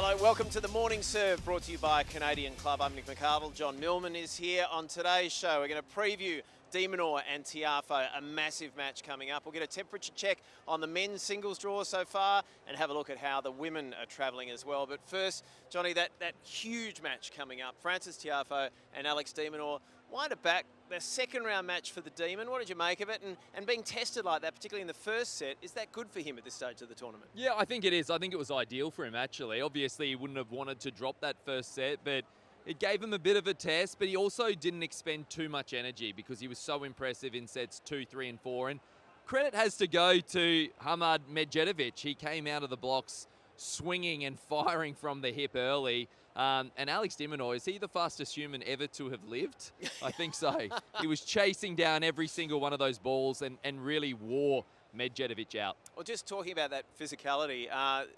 Hello, welcome to the Morning Serve, brought to you by Canadian Club. I'm Nick McArdle. John Millman is here. On today's show, we're going to preview De Minaur and Tiafoe, a massive match coming up. We'll get a temperature check on the men's singles draw so far and have a look at how the women are travelling as well. But first, Johnny, that huge match coming up, Frances Tiafoe and Alex De Minaur, wind it back, their second round match for the Demon. What did you make of it? And being tested like that, particularly in the first set, is that good for him at this stage of the tournament? Yeah, I think it is. I think it was ideal for him, actually. Obviously, he wouldn't have wanted to drop that first set, but it gave him a bit of a test, but he also didn't expend too much energy because he was so impressive in sets 2, 3, and 4. And credit has to go to Hamad Medvedev. He came out of the blocks swinging and firing from the hip early. And Alex De Minaur, is he the fastest human ever to have lived? I think so. He was chasing down every single one of those balls and really wore Medvedev out. Well, just talking about that physicality,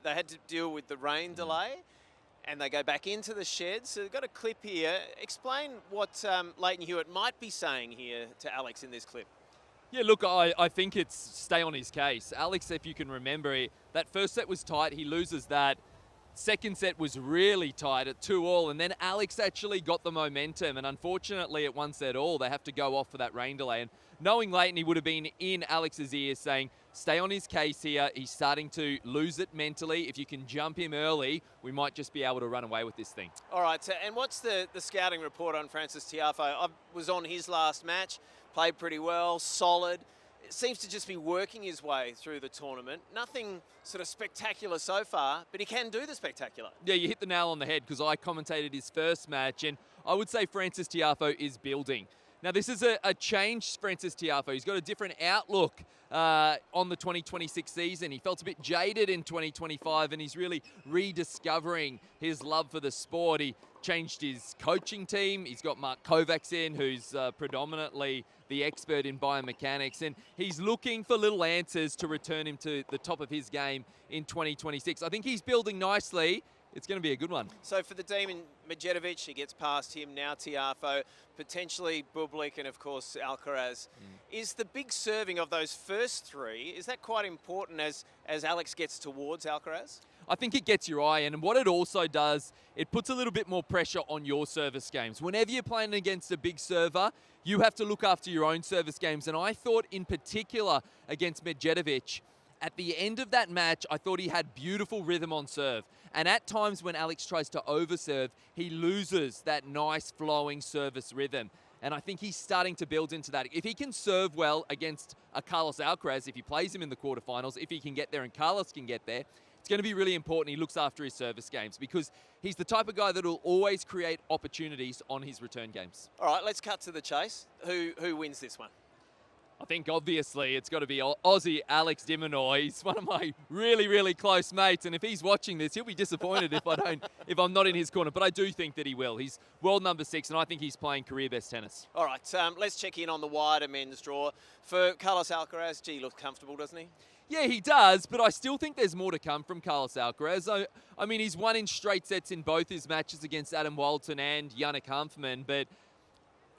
they had to deal with the rain delay and they go back into the shed. So they've got a clip here. Explain what Leighton Hewitt might be saying here to Alex in this clip. Yeah, look, I think it's stay on his case. Alex, if you can remember, that first set was tight. He loses that. Second set was really tight at 2-2, and then Alex actually got the momentum, and unfortunately at 1-all, they have to go off for that rain delay. And knowing Leighton, he would have been in Alex's ear saying, stay on his case here. He's starting to lose it mentally. If you can jump him early, we might just be able to run away with this thing. All right, so, and what's the scouting report on Frances Tiafoe? I was on his last match, played pretty well, solid. It seems to just be working his way through the tournament. Nothing sort of spectacular so far, but he can do the spectacular. Yeah, you hit the nail on the head because I commentated his first match, and I would say Frances Tiafoe is building. Now, this is a changed Frances Tiafoe. He's got a different outlook on the 2026 season. He felt a bit jaded in 2025, and he's really rediscovering his love for the sport. He changed his coaching team. He's got Mark Kovacs in, who's predominantly the expert in biomechanics, and he's looking for little answers to return him to the top of his game in 2026. I think he's building nicely. It's going to be a good one. So for the Demon, Medvedev, he gets past him, now Tiafoe, potentially Bublik, and of course Alcaraz. Is the big serving of those first three, is that quite important as Alex gets towards Alcaraz? I think it gets your eye in, and what it also does, it puts a little bit more pressure on your service games. Whenever you're playing against a big server, you have to look after your own service games, and I thought in particular against Medvedev, at the end of that match, I thought he had beautiful rhythm on serve. And at times when Alex tries to overserve, he loses that nice flowing service rhythm. And I think he's starting to build into that. If he can serve well against a Carlos Alcaraz, if he plays him in the quarterfinals, if he can get there and Carlos can get there, it's going to be really important he looks after his service games because he's the type of guy that will always create opportunities on his return games. All right, let's cut to the chase. Who wins this one? I think obviously it's got to be Aussie Alex De Minaur. He's one of my really, really close mates, and if he's watching this, he'll be disappointed if I'm not in his corner. But I do think that he will. He's world number 6, and I think he's playing career best tennis. All right, let's check in on the wider men's draw. For Carlos Alcaraz, gee, he looks comfortable, doesn't he? Yeah, he does, but I still think there's more to come from Carlos Alcaraz. I mean, he's won in straight sets in both his matches against Adam Walton and Yannick Hanfmann, but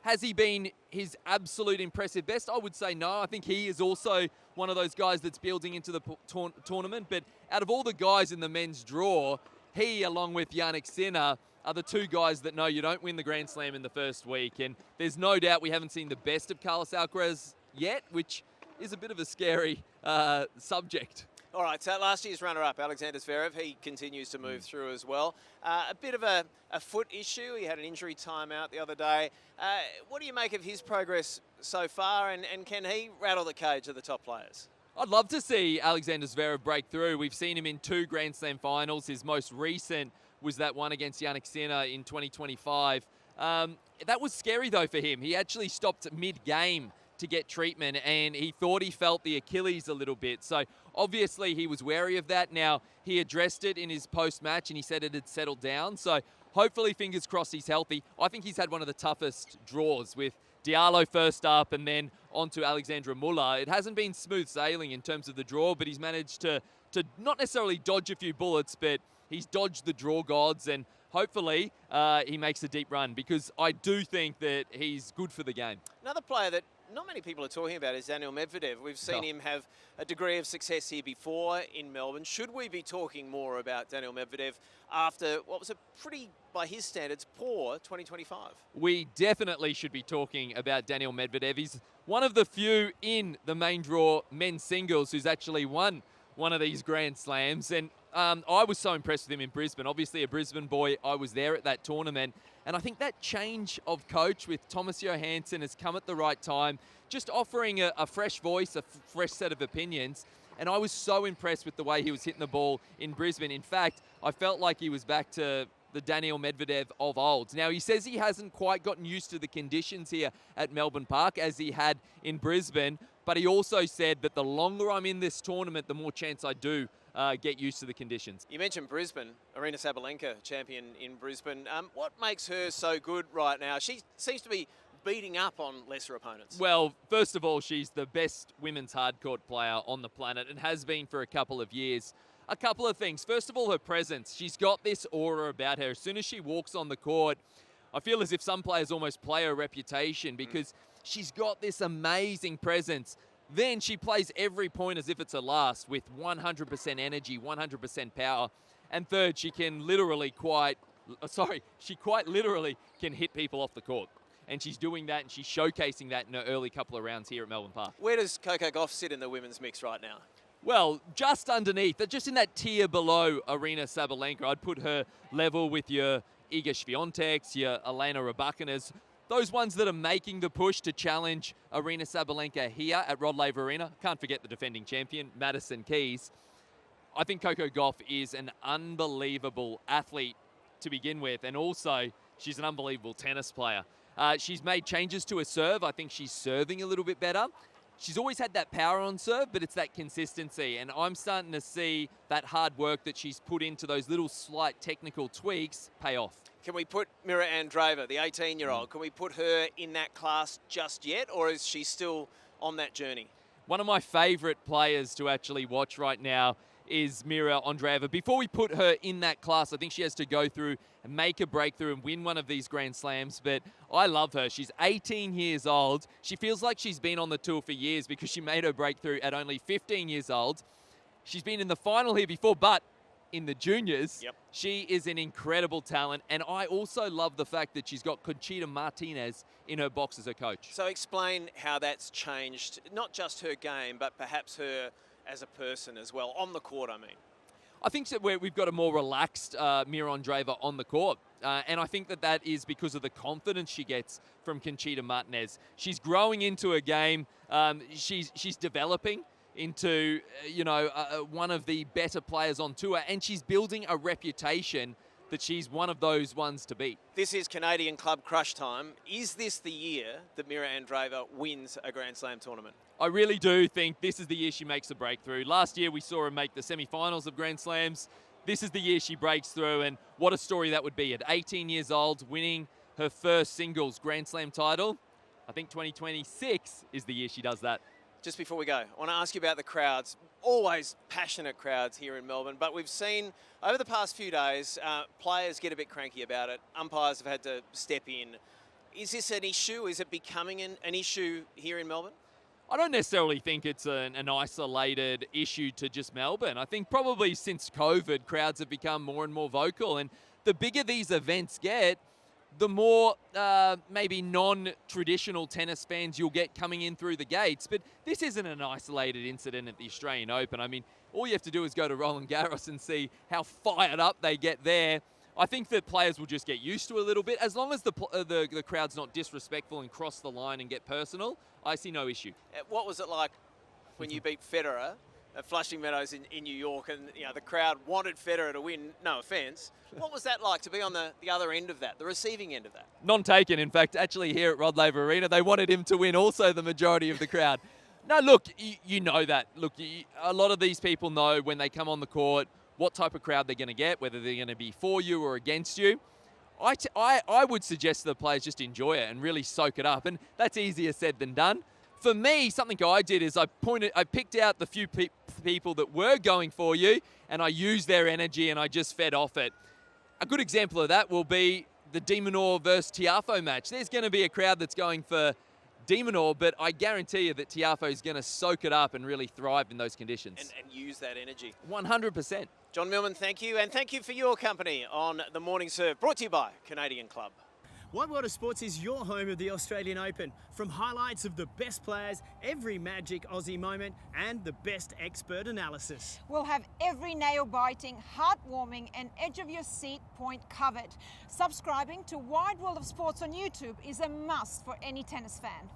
has he been his absolute impressive best? I would say no. I think he is also one of those guys that's building into the tournament. But out of all the guys in the men's draw, he, along with Jannik Sinner, are the two guys that know you don't win the Grand Slam in the first week. And there's no doubt we haven't seen the best of Carlos Alcaraz yet, which is a bit of a scary subject. All right, so last year's runner-up, Alexander Zverev, he continues to move through as well. A bit of a foot issue. He had an injury timeout the other day. What do you make of his progress so far, and can he rattle the cage of the top players? I'd love to see Alexander Zverev break through. We've seen him in 2 Grand Slam finals. His most recent was that one against Jannik Sinner in 2025. That was scary, though, for him. He actually stopped mid-game to get treatment, and he thought he felt the Achilles a little bit. So obviously he was wary of that. Now, he addressed it in his post-match, and he said it had settled down. So hopefully, fingers crossed, he's healthy. I think he's had one of the toughest draws with Diallo first up and then on to Alexandra Muller. It hasn't been smooth sailing in terms of the draw, but he's managed to not necessarily dodge a few bullets, but he's dodged the draw gods, and hopefully he makes a deep run because I do think that he's good for the game. Another player that not many people are talking about is Daniil Medvedev. We've seen him have a degree of success here before in Melbourne. Should we be talking more about Daniil Medvedev after what was a pretty, by his standards, poor 2025? We definitely should be talking about Daniil Medvedev. He's one of the few in the main draw men's singles who's actually won one of these Grand Slams. And I was so impressed with him in Brisbane. Obviously a Brisbane boy, I was there at that tournament. And I think that change of coach with Thomas Johansson has come at the right time, just offering a fresh voice, a fresh set of opinions. And I was so impressed with the way he was hitting the ball in Brisbane. In fact, I felt like he was back to the Daniil Medvedev of old. Now, he says he hasn't quite gotten used to the conditions here at Melbourne Park as he had in Brisbane, but he also said that the longer I'm in this tournament, the more chance I do get used to the conditions. You mentioned Brisbane, Aryna Sabalenka, champion in Brisbane. What makes her so good right now? She seems to be beating up on lesser opponents. Well, first of all, she's the best women's hardcourt player on the planet and has been for a couple of years. A couple of things. First of all, her presence. She's got this aura about her. As soon as she walks on the court, I feel as if some players almost play her reputation because she's got this amazing presence. Then she plays every point as if it's her last with 100% energy, 100% power. And third, she quite literally can hit people off the court. And she's doing that and she's showcasing that in her early couple of rounds here at Melbourne Park. Where does Coco Gauff sit in the women's mix right now? Well, just underneath, just in that tier below Aryna Sabalenka. I'd put her level with your Iga Swiatek's, your Elena Rybakina's, those ones that are making the push to challenge Aryna Sabalenka here at Rod Laver Arena. Can't forget the defending champion, Madison Keys. I think Coco Gauff is an unbelievable athlete to begin with, and also she's an unbelievable tennis player. She's made changes to her serve. I think she's serving a little bit better. She's always had that power on serve, but it's that consistency. And I'm starting to see that hard work that she's put into those little slight technical tweaks pay off. Can we put Mirra Andreeva, the 18-year-old, can we put her in that class just yet, or is she still on that journey? One of my favourite players to actually watch right now is Mirra Andreeva. Before we put her in that class, I think she has to go through and make a breakthrough and win one of these Grand Slams. But I love her. She's 18 years old. She feels like she's been on the tour for years because she made her breakthrough at only 15 years old. She's been in the final here before, but in the juniors, she is an incredible talent. And I also love the fact that she's got Conchita Martinez in her box as her coach. So explain how that's changed, not just her game, but perhaps her as a person as well, on the court, I mean. I think that we've got a more relaxed Mirra Andreeva on the court. And I think that is because of the confidence she gets from Conchita Martinez. She's growing into a game. She's developing into, one of the better players on tour. And she's building a reputation that she's one of those ones to beat. This is Canadian Club Crush time. Is this the year that Mirra Andreeva wins a Grand Slam tournament? I really do think this is the year she makes a breakthrough. Last year we saw her make the semi-finals of Grand Slams. This is the year she breaks through, and what a story that would be. At 18 years old, winning her first singles Grand Slam title. I think 2026 is the year she does that. Just before we go, I want to ask you about the crowds. Always passionate crowds here in Melbourne, but we've seen over the past few days, players get a bit cranky about it. Umpires have had to step in. Is this an issue? Is it becoming an issue here in Melbourne? I don't necessarily think it's an isolated issue to just Melbourne. I think probably since COVID, crowds have become more and more vocal, and the bigger these events get, the more maybe non-traditional tennis fans you'll get coming in through the gates. But this isn't an isolated incident at the Australian Open. I mean, all you have to do is go to Roland Garros and see how fired up they get there. I think that players will just get used to it a little bit. As long as the crowd's not disrespectful and cross the line and get personal, I see no issue. What was it like when you beat Federer at Flushing Meadows in New York, and the crowd wanted Federer to win, no offence. What was that like to be on the other end of that, the receiving end of that? None taken. In fact, actually here at Rod Laver Arena, they wanted him to win also, the majority of the crowd. No, look, you know that. Look, a lot of these people know when they come on the court what type of crowd they're going to get, whether they're going to be for you or against you. I would suggest the players just enjoy it and really soak it up, and that's easier said than done. For me, something I did is I picked out the few people that were going for you, and I used their energy and I just fed off it. A good example of that will be the De Minaur versus Tiafoe match. There's going to be a crowd that's going for De Minaur, but I guarantee you that Tiafoe is going to soak it up and really thrive in those conditions. And use that energy. 100%. John Millman, thank you. And thank you for your company on The Morning Serve, brought to you by Canadian Club. Wide World of Sports is your home of the Australian Open. From highlights of the best players, every magic Aussie moment, and the best expert analysis. We'll have every nail-biting, heartwarming, and edge-of-your-seat point covered. Subscribing to Wide World of Sports on YouTube is a must for any tennis fan.